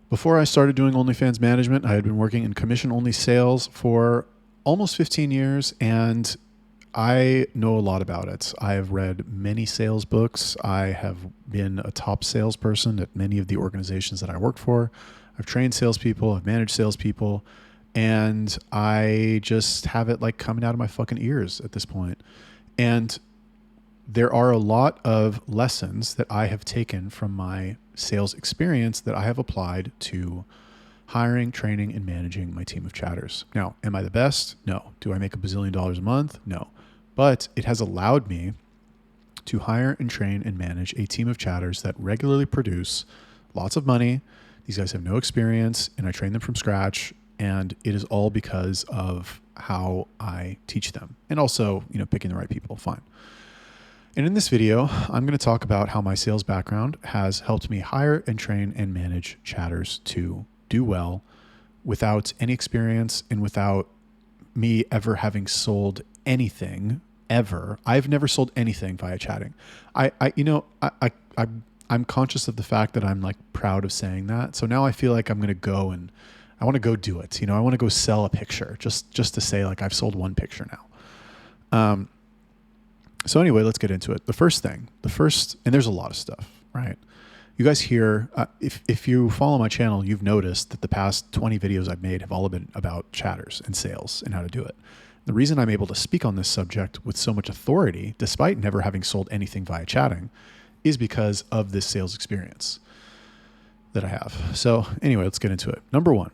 Before I started doing OnlyFans management, I had been working in commission-only sales for almost 15 years, and I know a lot about it. I have read many sales books. I have been a top salesperson at many of the organizations that I work for. I've trained salespeople, I've managed salespeople, and I just have it like coming out of my fucking ears at this point. And there are a lot of lessons that I have taken from my sales experience that I have applied to hiring, training, and managing my team of chatters. Now, am I the best? No. Do I make $1 bazillion a month? No. But it has allowed me to hire and train and manage a team of chatters that regularly produce lots of money. These guys have no experience, and I train them from scratch. And it is all because of how I teach them. And also, picking the right people. Fine. And in this video, I'm going to talk about how my sales background has helped me hire and train and manage chatters to do well without any experience and without me ever having sold anything ever. I've never sold anything via chatting. I'm conscious of the fact that I'm like proud of saying that. So now I feel like I'm going to go and I want to go do it. I want to go sell a picture just to say like I've sold one picture now. So anyway, let's get into it. The first, and there's a lot of stuff, right? You guys here, if you follow my channel, you've noticed that the past 20 videos I've made have all been about chatters and sales and how to do it. The reason I'm able to speak on this subject with so much authority, despite never having sold anything via chatting, is because of this sales experience that I have. So anyway, let's get into it. Number one,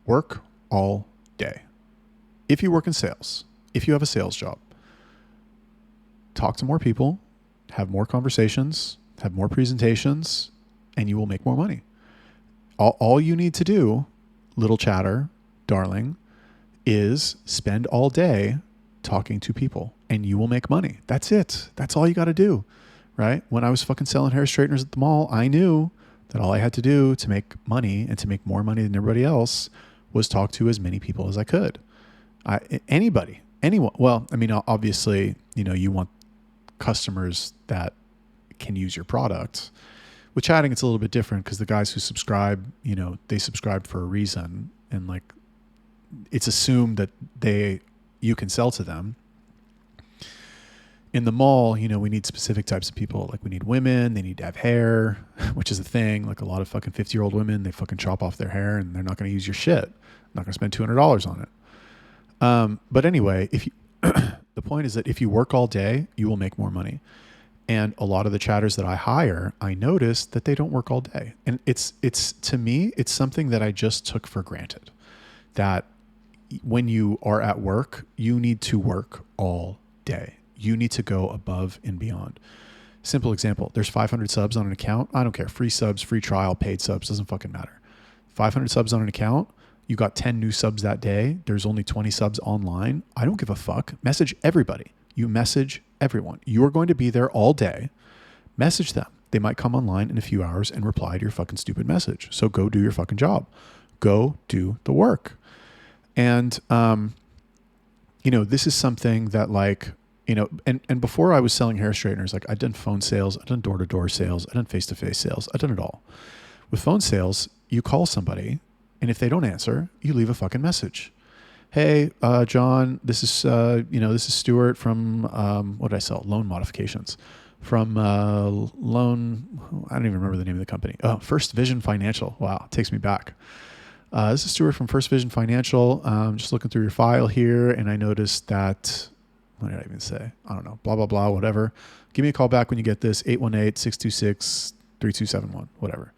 work all day. If you work in sales, if you have a sales job, talk to more people, have more conversations, have more presentations, and you will make more money. All you need to do, little chatter, darling, is spend all day talking to people and you will make money. That's it. That's all you got to do, right? When I was fucking selling hair straighteners at the mall, I knew that all I had to do to make money and to make more money than everybody else was talk to as many people as I could. Anyone. Well, I mean, obviously, you want customers that can use your product. With chatting, it's a little bit different because the guys who subscribe, they subscribe for a reason, and like it's assumed that you can sell to them. In the mall, we need specific types of people. Like we need women, they need to have hair, which is a thing. Like a lot of fucking 50-year-old women, they fucking chop off their hair and they're not going to use your shit. Not going to spend $200 on it. But anyway, the point is that if you work all day, you will make more money. And a lot of the chatters that I hire, I noticed that they don't work all day. And it's to me, it's something that I just took for granted, that when you are at work, you need to work all day. You need to go above and beyond. Simple example. There's 500 subs on an account. I don't care. Free subs, free trial, paid subs, doesn't fucking matter. 500 subs on an account. You got 10 new subs that day. There's only 20 subs online. I don't give a fuck. Message everybody. You message everyone. You are going to be there all day. Message them. They might come online in a few hours and reply to your fucking stupid message. So go do your fucking job. Go do the work. And, this is something that like, and before I was selling hair straighteners, like I'd done phone sales, I'd done door-to-door sales, I'd done face-to-face sales, I'd done it all. With phone sales, you call somebody, and if they don't answer, you leave a fucking message. Hey, John, this is Stuart from, what did I sell? Loan modifications. From I don't even remember the name of the company. Oh, First Vision Financial. Wow, it takes me back. This is Stuart from First Vision Financial. Just looking through your file here, and I noticed that, what did I even say? I don't know, blah, blah, blah, whatever. Give me a call back when you get this, 818-626-3271, whatever.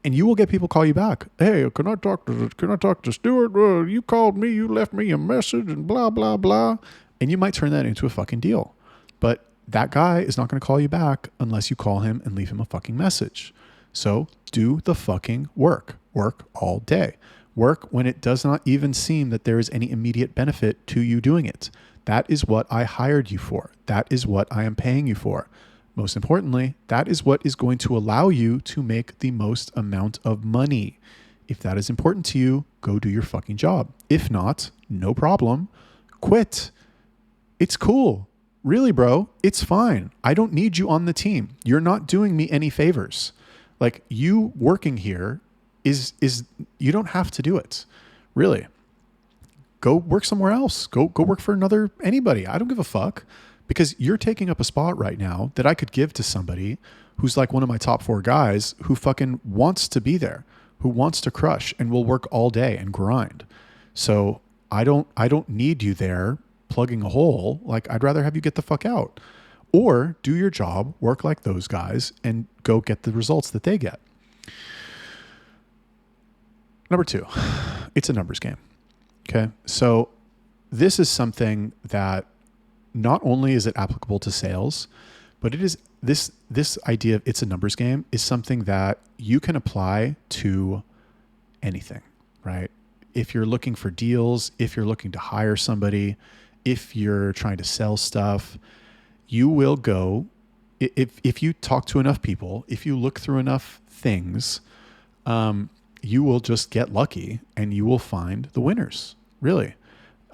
And you will get people call you back. Hey, can I talk to Stuart? You called me, you left me a message and blah, blah, blah. And you might turn that into a fucking deal. But that guy is not going to call you back unless you call him and leave him a fucking message. So do the fucking work. Work all day. Work when it does not even seem that there is any immediate benefit to you doing it. That is what I hired you for. That is what I am paying you for. Most importantly, that is what is going to allow you to make the most amount of money. If that is important to you, go do your fucking job. If not, no problem. Quit. It's cool. Really, bro, it's fine. I don't need you on the team. You're not doing me any favors. Like, you working here is you don't have to do it. Really. Go work somewhere else. Go work for anybody. I don't give a fuck, because you're taking up a spot right now that I could give to somebody who's like one of my top 4 guys who fucking wants to be there, who wants to crush and will work all day and grind. So I don't need you there plugging a hole. Like, I'd rather have you get the fuck out, or do your job, work like those guys, and go get the results that they get. Number 2, it's a numbers game. Okay. So this is something that not only is it applicable to sales, but it is this idea of it's a numbers game is something that you can apply to anything, right? If you're looking for deals, if you're looking to hire somebody, if you're trying to sell stuff, you will go, if you talk to enough people, if you look through enough things, you will just get lucky and you will find the winners, really.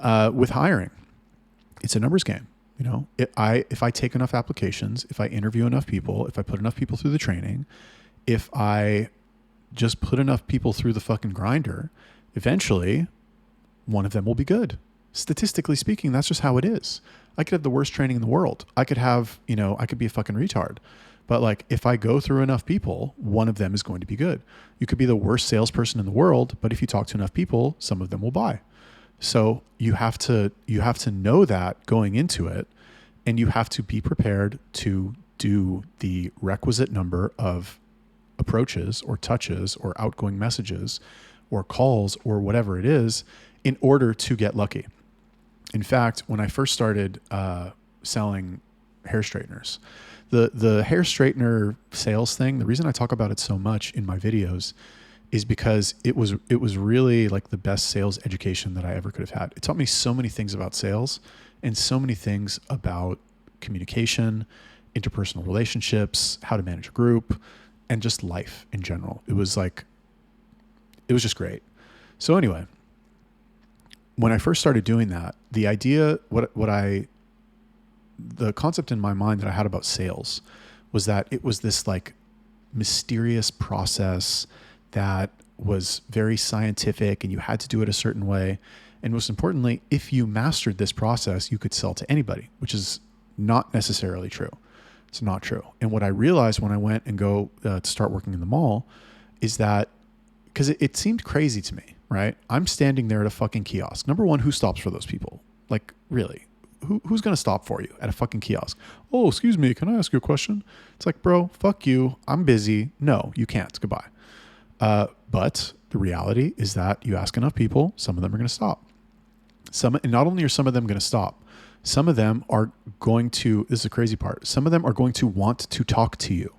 With hiring, it's a numbers game. You know, if I take enough applications, if I interview enough people, if I put enough people through the training, if I just put enough people through the fucking grinder, eventually one of them will be good. Statistically speaking, that's just how it is. I could have the worst training in the world. I could be a fucking retard. But like, if I go through enough people, one of them is going to be good. You could be the worst salesperson in the world, but if you talk to enough people, some of them will buy. So you have to know that going into it, and you have to be prepared to do the requisite number of approaches or touches or outgoing messages or calls or whatever it is in order to get lucky. In fact, when I first started selling hair straighteners, the hair straightener sales thing, the reason I talk about it so much in my videos is because it was really like the best sales education that I ever could have had. It taught me so many things about sales and so many things about communication, interpersonal relationships, how to manage a group, and just life in general. It was just great. So anyway, when I first started doing that, the idea, the concept in my mind that I had about sales was that it was this like mysterious process that was very scientific and you had to do it a certain way. And most importantly, if you mastered this process, you could sell to anybody, which is not necessarily true. It's not true. And what I realized when I went and go to start working in the mall is that, because it seemed crazy to me, right? I'm standing there at a fucking kiosk. Number one, who stops for those people? Like, really? Who's going to stop for you at a fucking kiosk? Oh, excuse me, can I ask you a question? It's like, bro, fuck you. I'm busy. No, you can't. Goodbye. But the reality is that you ask enough people, some of them are going to stop. And not only are some of them going to stop, some of them are going to, this is the crazy part, some of them are going to want to talk to you.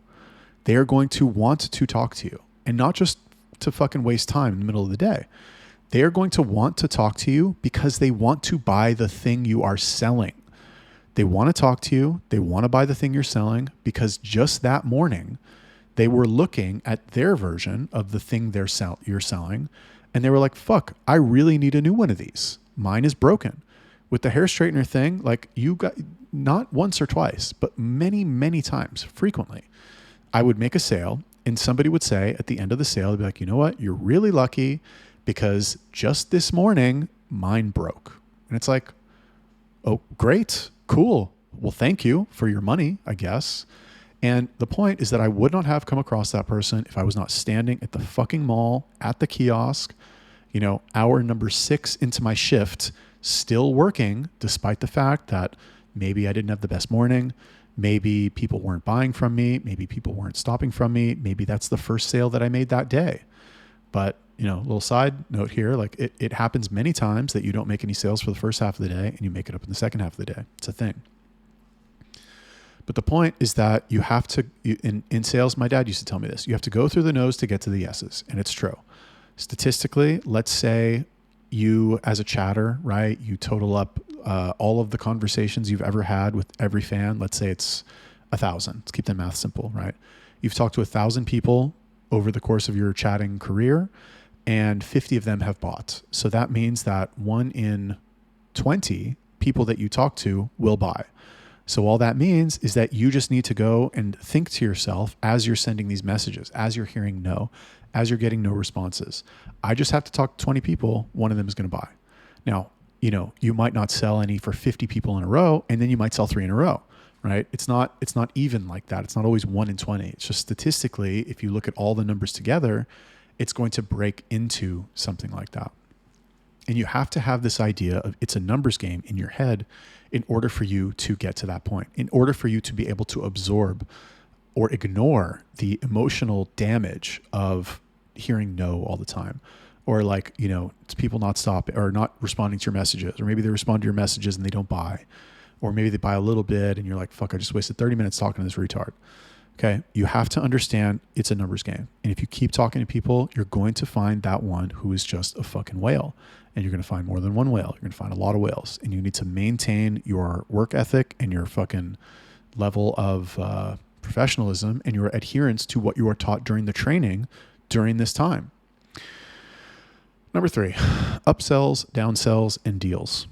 They are going to want to talk to you, and not just to fucking waste time in the middle of the day. They are going to want to talk to you because they want to buy the thing you are selling. They want to talk to you. They want to buy the thing you're selling because just that morning they were looking at their version of the thing you're selling, and they were like, fuck, I really need a new one of these. Mine is broken. With the hair straightener thing, like, you got, not once or twice, but many, many times, frequently, I would make a sale and somebody would say at the end of the sale, they'd be like, you know what? You're really lucky because just this morning mine broke. And it's like, oh, great. Cool. Well, thank you for your money, I guess. And the point is that I would not have come across that person if I was not standing at the fucking mall at the kiosk, hour number 6 into my shift, still working, despite the fact that maybe I didn't have the best morning. Maybe people weren't buying from me. Maybe people weren't stopping from me. Maybe that's the first sale that I made that day. But, little side note here, like it happens many times that you don't make any sales for the first half of the day and you make it up in the second half of the day. It's a thing. But the point is that you have to, in sales, my dad used to tell me this, you have to go through the no's to get to the yeses. And it's true. Statistically, let's say you as a chatter, right? You total up all of the conversations you've ever had with every fan. Let's say it's 1,000. Let's keep the math simple, right? You've talked to 1,000 people over the course of your chatting career, and 50 of them have bought. So that means that 1 in 20 people that you talk to will buy. So all that means is that you just need to go and think to yourself as you're sending these messages, as you're hearing no, as you're getting no responses. I just have to talk to 20 people. One of them is going to buy. Now, you might not sell any for 50 people in a row, and then you might sell 3 in a row, right? It's not even like that. It's not always 1 in 20. It's just statistically, if you look at all the numbers together, it's going to break into something like that. And you have to have this idea of it's a numbers game in your head in order for you to get to that point, in order for you to be able to absorb or ignore the emotional damage of hearing no all the time. Or like, it's people not stopping or not responding to your messages, or maybe they respond to your messages and they don't buy, or maybe they buy a little bit and you're like, fuck, I just wasted 30 minutes talking to this retard. Okay. You have to understand it's a numbers game. And if you keep talking to people, you're going to find that one who is just a fucking whale. And you're going to find more than one whale. You're going to find a lot of whales, and you need to maintain your work ethic and your fucking level of professionalism and your adherence to what you are taught during the training during this time. Number 3, upsells, downsells, and deals.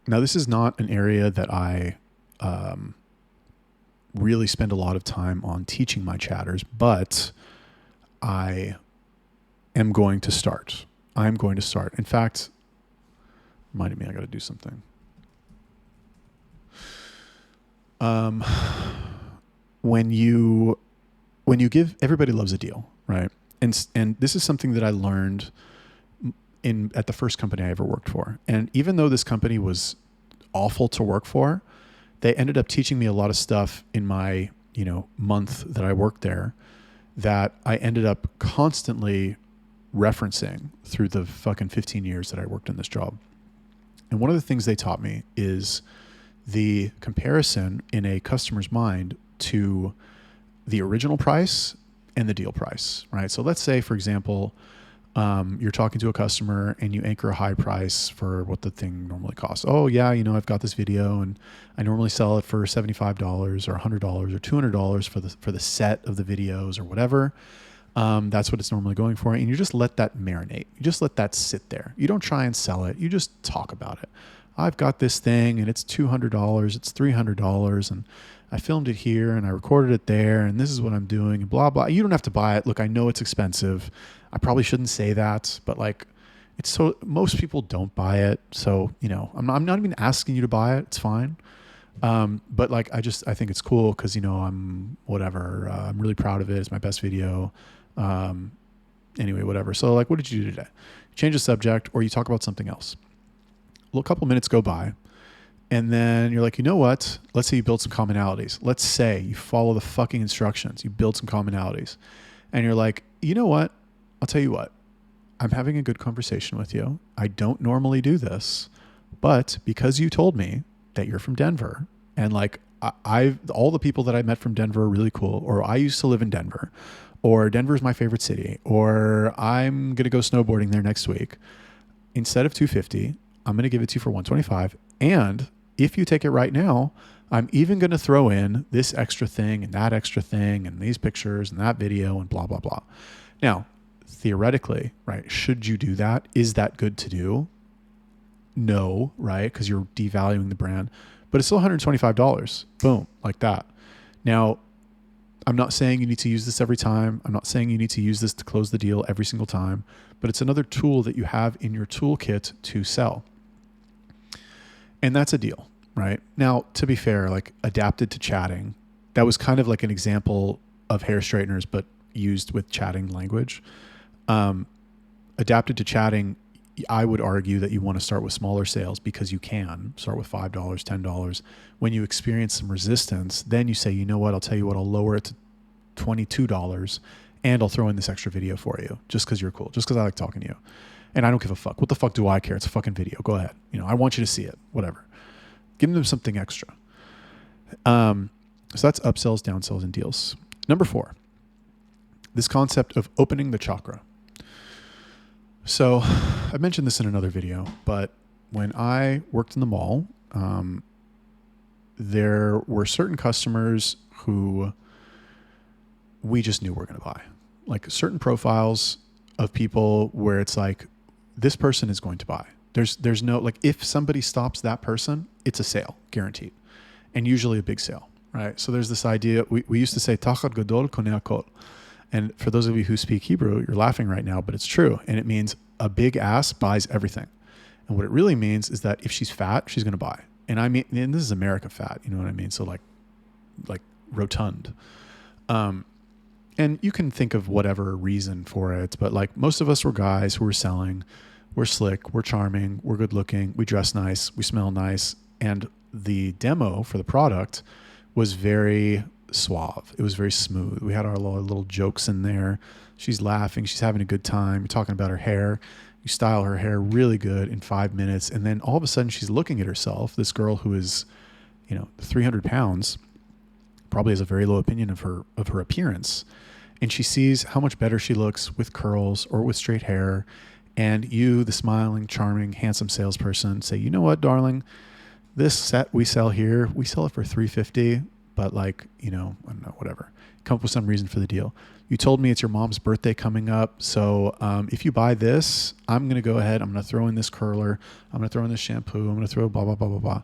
Now, this is not an area that I really spend a lot of time on teaching my chatters, but I am going to start. I'm going to start. In fact, reminded me I got to do something. When you give, everybody loves a deal, right? And this is something that I learned at the first company I ever worked for. And even though this company was awful to work for, they ended up teaching me a lot of stuff in my, month that I worked there that I ended up constantly referencing through the fucking 15 years that I worked in this job. And one of the things they taught me is the comparison in a customer's mind to the original price and the deal price, right? So let's say, for example, you're talking to a customer and you anchor a high price for what the thing normally costs. Oh yeah, I've got this video and I normally sell it for $75 or $100 or $200 for the set of the videos or whatever. That's what it's normally going for. And you just let that marinate. You just let that sit there. You don't try and sell it. You just talk about it. I've got this thing and it's $200. It's $300. And I filmed it here and I recorded it there. And this is what I'm doing and blah, blah. You don't have to buy it. Look, I know it's expensive. I probably shouldn't say that, but like, most people don't buy it. So, I'm not even asking you to buy it. It's fine. But like, I think it's cool because, I'm whatever. I'm really proud of it. It's my best video. Anyway, whatever. So like, what did you do today? Change the subject or you talk about something else. Well, a couple minutes go by and then you're like, you know what? Let's say you build some commonalities. Let's say you follow the fucking instructions. You build some commonalities and you're like, you know what? I'll tell you what, I'm having a good conversation with you. I don't normally do this, but because you told me that you're from Denver and like all the people that I met from Denver are really cool, or I used to live in Denver, or Denver's my favorite city, or I'm going to go snowboarding there next week. Instead of $250, I'm going to give it to you for $125. And if you take it right now, I'm even going to throw in this extra thing and that extra thing and these pictures and that video and blah, blah, blah. Now, theoretically, right, should you do that? Is that good to do? No, right? Because you're devaluing the brand, but it's still $125. Boom, like that. Now, I'm not saying you need to use this every time. I'm not saying you need to use this to close the deal every single time, but it's another tool that you have in your toolkit to sell. And that's a deal, right? Now, to be fair, like adapted to chatting, that was kind of like an example of hair straighteners, but used with chatting language. Adapted to chatting, I would argue that you want to start with smaller sales because you can start with $5, $10. When you experience some resistance, then you say, you know what, I'll tell you what, I'll lower it to $22 and I'll throw in this extra video for you just because you're cool, just because I like talking to you. And I don't give a fuck. What the fuck do I care? It's a fucking video. Go ahead. I want you to see it, whatever. Give them something extra. So that's upsells, downsells, and deals. Number 4, this concept of opening the chakra. So I mentioned this in another video, but when I worked in the mall, there were certain customers who we just knew were going to buy. Like certain profiles of people where it's like, this person is going to buy. There's no, like if somebody stops that person, it's a sale, guaranteed. and usually a big sale, right? So there's this idea, we used to say, Tachad Gadol Koneh Kol. And for those of you who speak Hebrew, you're laughing right now, but it's true. And it means a big ass buys everything. And what it really means is that if she's fat, she's going to buy. And I mean, and this is America fat, you know what I mean? So like rotund. And you can think of whatever reason for it, but like most of us were guys who were selling. We're slick, we're charming, we're good looking, we dress nice, we smell nice. And the demo for the product was very suave. It was very smooth. We had our little jokes in there. She's laughing. She's having a good time. You're talking about her hair. You style her hair really good in 5 minutes. And then all of a sudden she's looking at herself. This girl who is, 300 pounds, probably has a very low opinion of her appearance. And she sees how much better she looks with curls or with straight hair. And you, the smiling, charming, handsome salesperson, say, you know what, darling, this set we sell here, we sell it for $350, but like, I don't know, whatever. Come up with some reason for the deal. You told me it's your mom's birthday coming up. So if you buy this, I'm going to go ahead. I'm going to throw in this curler. I'm going to throw in this shampoo. I'm going to throw blah, blah, blah, blah, blah.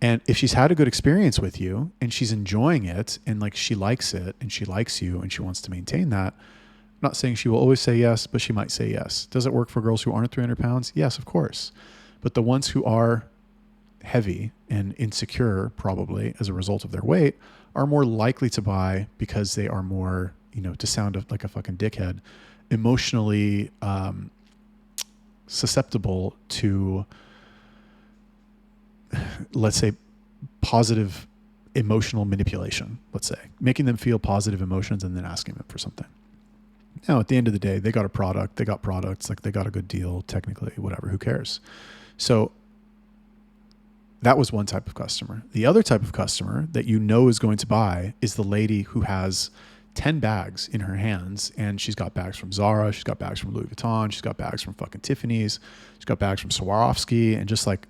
And if she's had a good experience with you and she's enjoying it and like she likes it and she likes you and she wants to maintain that, I'm not saying she will always say yes, but she might say yes. Does it work for girls who aren't 300 pounds? Yes, of course. But the ones who are heavy and insecure, probably as a result of their weight, are more likely to buy because they are more, to sound like a fucking dickhead, emotionally susceptible to, let's say, positive emotional manipulation, let's say, making them feel positive emotions and then asking them for something. Now, at the end of the day, they got a product, they got products, like they got a good deal, technically, whatever, who cares? So that was one type of customer. The other type of customer that is going to buy is the lady who has 10 bags in her hands, and she's got bags from Zara, she's got bags from Louis Vuitton, she's got bags from fucking Tiffany's, she's got bags from Swarovski, and just like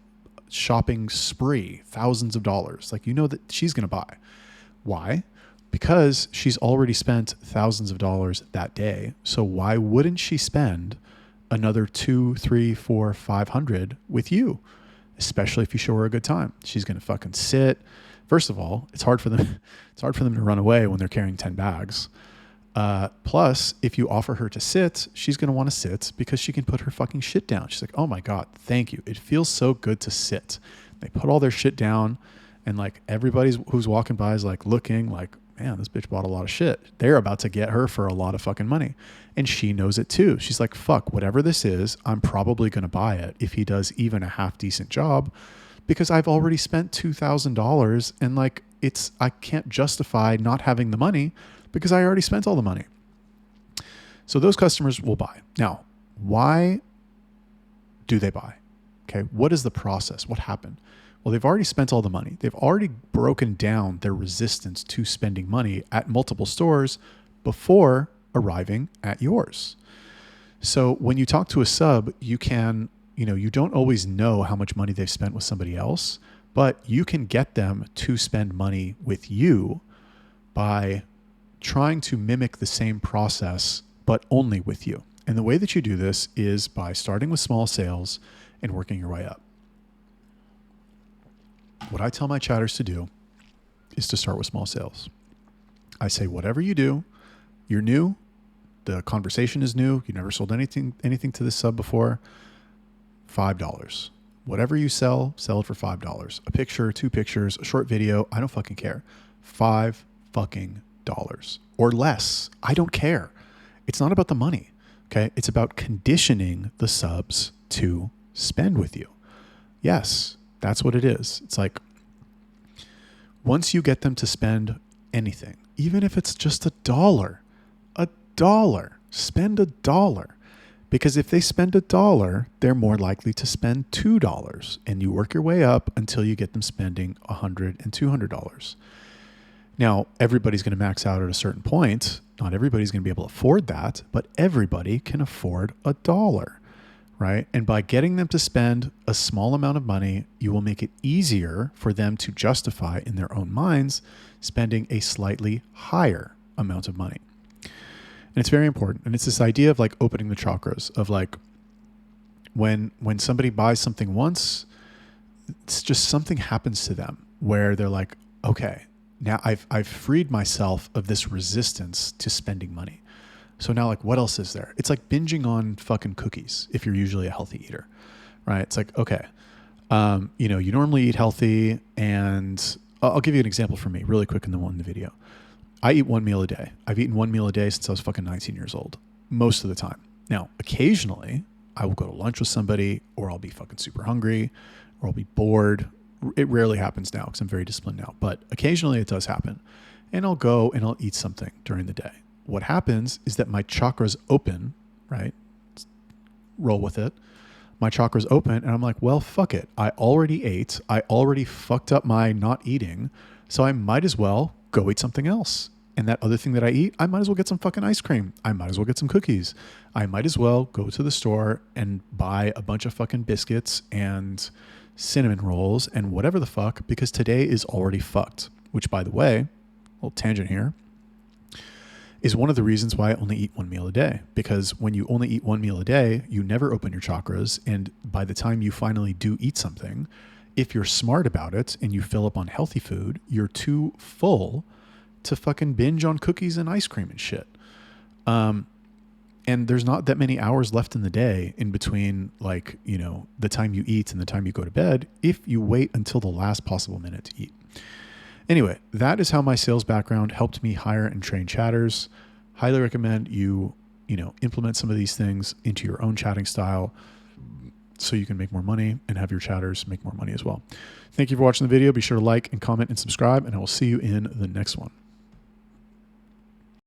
shopping spree, thousands of dollars. Like, that she's going to buy. Why? Because she's already spent thousands of dollars that day. So why wouldn't she spend another 200, 300, 400, 500 with you? Especially if you show her a good time. She's going to fucking sit. First of all, it's hard for them to run away when they're carrying 10 bags. Plus, if you offer her to sit, she's going to want to sit because she can put her fucking shit down. She's like, oh my God, thank you. It feels so good to sit. They put all their shit down, and like everybody who's walking by is like looking like, man, this bitch bought a lot of shit. They're about to get her for a lot of fucking money. And she knows it too. She's like, fuck, whatever this is, I'm probably going to buy it if he does even a half decent job, because I've already spent $2,000 and like I can't justify not having the money because I already spent all the money. So those customers will buy. Now, why do they buy? Okay. What is the process? What happened? Well, they've already spent all the money. They've already broken down their resistance to spending money at multiple stores before arriving at yours. So when you talk to a sub, you can, you don't always know how much money they've spent with somebody else, but you can get them to spend money with you by trying to mimic the same process, but only with you. And the way that you do this is by starting with small sales and working your way up. What I tell my chatters to do is to start with small sales. I say, whatever you do, you're new, the conversation is new, you never sold anything to this sub before, $5. Whatever you sell it for $5. A picture, 2 pictures, a short video, I don't fucking care. $5 fucking dollars or less. I don't care. It's not about the money. Okay. It's about conditioning the subs to spend with you. Yes, that's what it is. It's like, once you get them to spend anything, even if it's just $1, spend $1. Because if they spend $1, they're more likely to spend $2. And you work your way up until you get them spending $100 and $200. Now, everybody's going to max out at a certain point. Not everybody's going to be able to afford that, but everybody can afford $1, right? And by getting them to spend a small amount of money, you will make it easier for them to justify in their own minds spending a slightly higher amount of money. And it's very important. And it's this idea of like opening the chakras of like when somebody buys something once, it's just something happens to them where they're like, okay, now I've freed myself of this resistance to spending money. So now, like, what else is there? It's like binging on fucking cookies if you're usually a healthy eater, right? It's like, okay, you know, you normally eat healthy, and I'll give you an example from me really quick in the video. I eat one meal a day. I've eaten one meal a day since I was fucking 19 years old, most of the time. Now, occasionally I will go to lunch with somebody, or I'll be fucking super hungry, or I'll be bored. It rarely happens now because I'm very disciplined now, but occasionally it does happen. And I'll go and I'll eat something during the day. What happens is that my chakras open, right? Roll with it. My chakras open and I'm like, well, fuck it. I already ate. I already fucked up my not eating. So I might as well go eat something else. And that other thing that I eat, I might as well get some fucking ice cream. I might as well get some cookies. I might as well go to the store and buy a bunch of fucking biscuits and cinnamon rolls and whatever the fuck, because today is already fucked. Which, by the way, a little tangent here, is one of the reasons why I only eat one meal a day. Because when you only eat one meal a day, you never open your chakras. And by the time you finally do eat something, if you're smart about it and you fill up on healthy food, you're too full to fucking binge on cookies and ice cream and shit. And there's not that many hours left in the day in between, like, you know, the time you eat and the time you go to bed, if you wait until the last possible minute to eat. Anyway, that is how my sales background helped me hire and train chatters. Highly recommend you implement some of these things into your own chatting style so you can make more money and have your chatters make more money as well. Thank you for watching the video. Be sure to like and comment and subscribe, and I will see you in the next one.